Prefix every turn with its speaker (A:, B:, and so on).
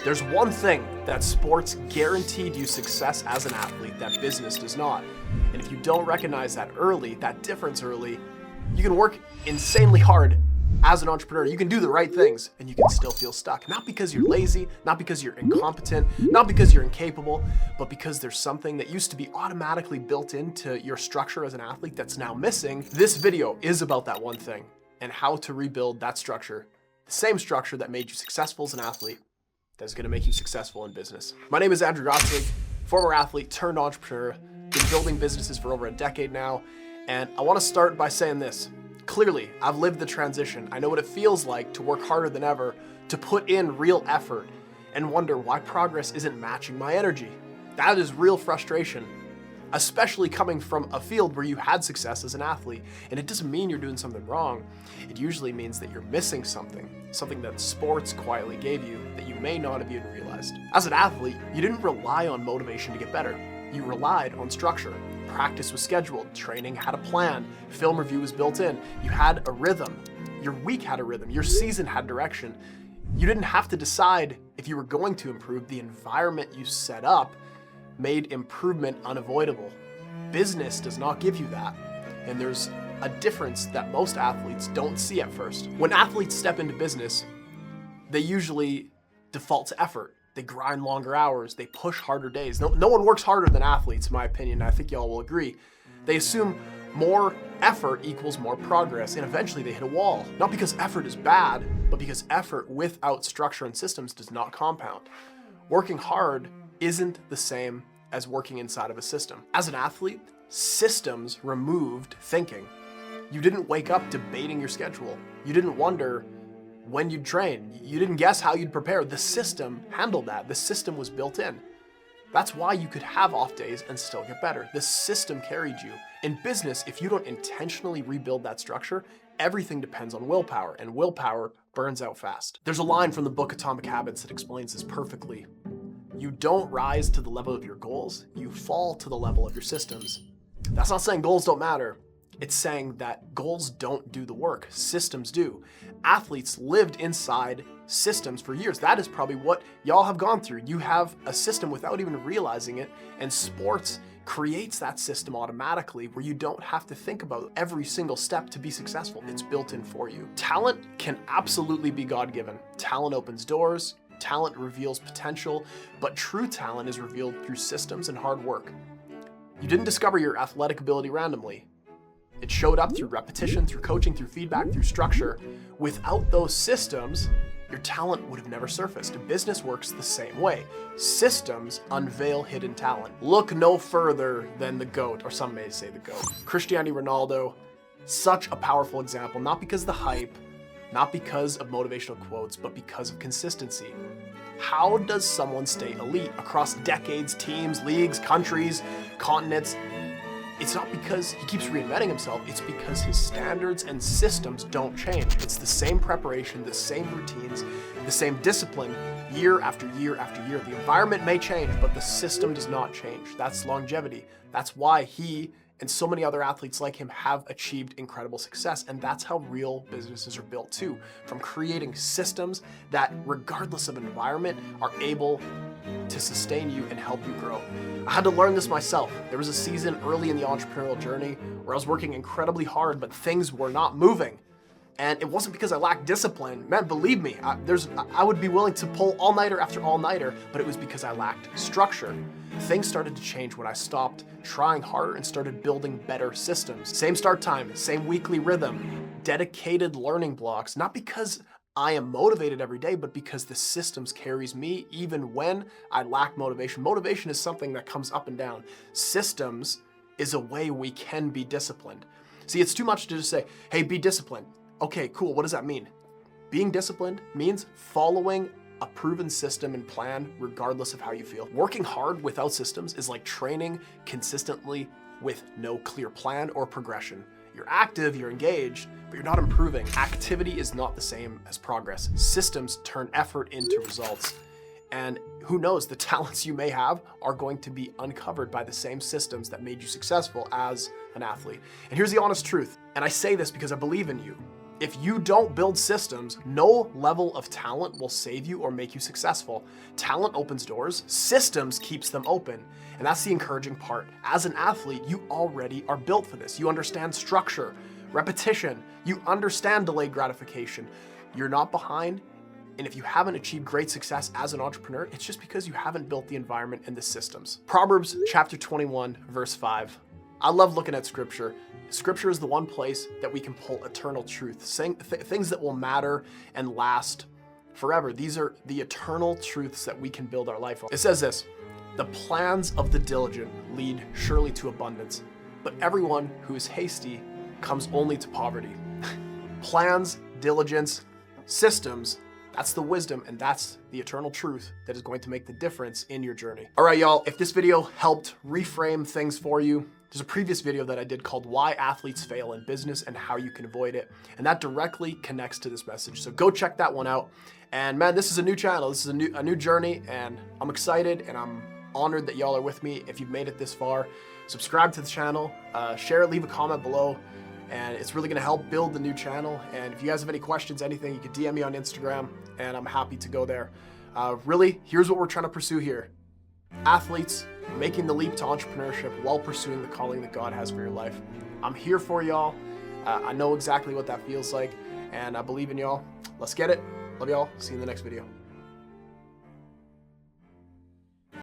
A: There's one thing that sports guaranteed you success as an athlete that business does not. And if you don't recognize that early, that difference early, you can work insanely hard as an entrepreneur. You can do the right things and you can still feel stuck. Not because you're lazy, not because you're incompetent, not because you're incapable, but because there's something that used to be automatically built into your structure as an athlete that's now missing. This video is about that one thing and how to rebuild that structure, the same structure that made you successful as an athlete, that's going to make you successful in business. My name is Andrew Gotzig, former athlete turned entrepreneur, been building businesses for over a decade now, and I want to start by saying this. Clearly, I've lived the transition. I know what it feels like to work harder than ever, to put in real effort, and wonder why progress isn't matching my energy. That is real frustration, especially coming from a field where you had success as an athlete. And it doesn't mean you're doing something wrong. It usually means that you're missing something that sports quietly gave you that you may not have even realized. As an athlete, you didn't rely on motivation to get better. You relied on structure. Practice was scheduled, training had a plan, film review was built in, you had a rhythm, your week had a rhythm, your season had direction. You didn't have to decide if you were going to improve. The environment you set up made improvement unavoidable. Business does not give you that, and there's a difference that most athletes don't see at first. When athletes step into business, they usually default to effort. They grind longer hours, they push harder days. No one works harder than athletes, in my opinion. I think y'all will agree. They assume more effort equals more progress, and eventually they hit a wall. Not because effort is bad, but because effort without structure and systems does not compound. Working hard isn't the same as working inside of a system. As an athlete, systems removed thinking. You didn't wake up debating your schedule. You didn't wonder when you'd train. You didn't guess how you'd prepare. The system handled that. The system was built in. That's why you could have off days and still get better. The system carried you. In business, if you don't intentionally rebuild that structure, everything depends on willpower, and willpower burns out fast. There's a line from the book Atomic Habits that explains this perfectly. You don't rise to the level of your goals, you fall to the level of your systems. That's not saying goals don't matter. It's saying that goals don't do the work, systems do. Athletes lived inside systems for years. That is probably what y'all have gone through. You have a system without even realizing it, and sports creates that system automatically where you don't have to think about every single step to be successful. It's built in for you. Talent can absolutely be God-given. Talent opens doors, talent reveals potential, but true talent is revealed through systems and hard work. You didn't discover your athletic ability randomly. It showed up through repetition, through coaching, through feedback, through structure. Without those systems, your talent would have never surfaced. Business works the same way. Systems unveil hidden talent. Look no further than the GOAT, or some may say the GOAT. Cristiano Ronaldo, such a powerful example, not because of the hype, not because of motivational quotes, but because of consistency. How does someone stay elite across decades, teams, leagues, countries, continents? It's not because he keeps reinventing himself, it's because his standards and systems don't change. It's the same preparation, the same routines, the same discipline year after year after year. The environment may change, but the system does not change. That's longevity. That's why he and so many other athletes like him have achieved incredible success. And that's how real businesses are built too, from creating systems that, regardless of environment, are able to sustain you and help you grow. I had to learn this myself. There was a season early in the entrepreneurial journey where I was working incredibly hard, but things were not moving. And it wasn't because I lacked discipline. Man, believe me, I would be willing to pull all-nighter after all-nighter, but it was because I lacked structure. Things started to change when I stopped trying harder and started building better systems. Same start time, same weekly rhythm, dedicated learning blocks, not because I am motivated every day, but because the systems carries me even when I lack motivation. Motivation is something that comes up and down. Systems is a way we can be disciplined. See, it's too much to just say, hey, be disciplined. Okay, cool, what does that mean? Being disciplined means following a proven system and plan regardless of how you feel. Working hard without systems is like training consistently with no clear plan or progression. You're active, you're engaged, but you're not improving. Activity is not the same as progress. Systems turn effort into results. And who knows, the talents you may have are going to be uncovered by the same systems that made you successful as an athlete. And here's the honest truth, and I say this because I believe in you. If you don't build systems, no level of talent will save you or make you successful. Talent opens doors, systems keeps them open. And that's the encouraging part. As an athlete, you already are built for this. You understand structure, repetition, you understand delayed gratification. You're not behind. And if you haven't achieved great success as an entrepreneur, it's just because you haven't built the environment and the systems. Proverbs chapter 21, verse 5. I love looking at scripture. Scripture is the one place that we can pull eternal truth, things that will matter and last forever. These are the eternal truths that we can build our life on. It says this, the plans of the diligent lead surely to abundance, but everyone who is hasty comes only to poverty. Plans, diligence, systems, that's the wisdom, and that's the eternal truth that is going to make the difference in your journey. All right, y'all, if this video helped reframe things for you, there's a previous video that I did called Why Athletes Fail in Business and How You Can Avoid It. And that directly connects to this message. So go check that one out. And man, this is a new channel. This is a new journey, and I'm excited and I'm honored that y'all are with me. If you've made it this far, subscribe to the channel, share, leave a comment below. And it's really gonna help build the new channel. And if you guys have any questions, anything, you can DM me on Instagram and I'm happy to go there. Really, here's what we're trying to pursue here. Athletes making the leap to entrepreneurship while pursuing the calling that God has for your life. I'm here for y'all. I know exactly what that feels like and I believe in y'all. Let's get it. Love y'all. See you in the next video.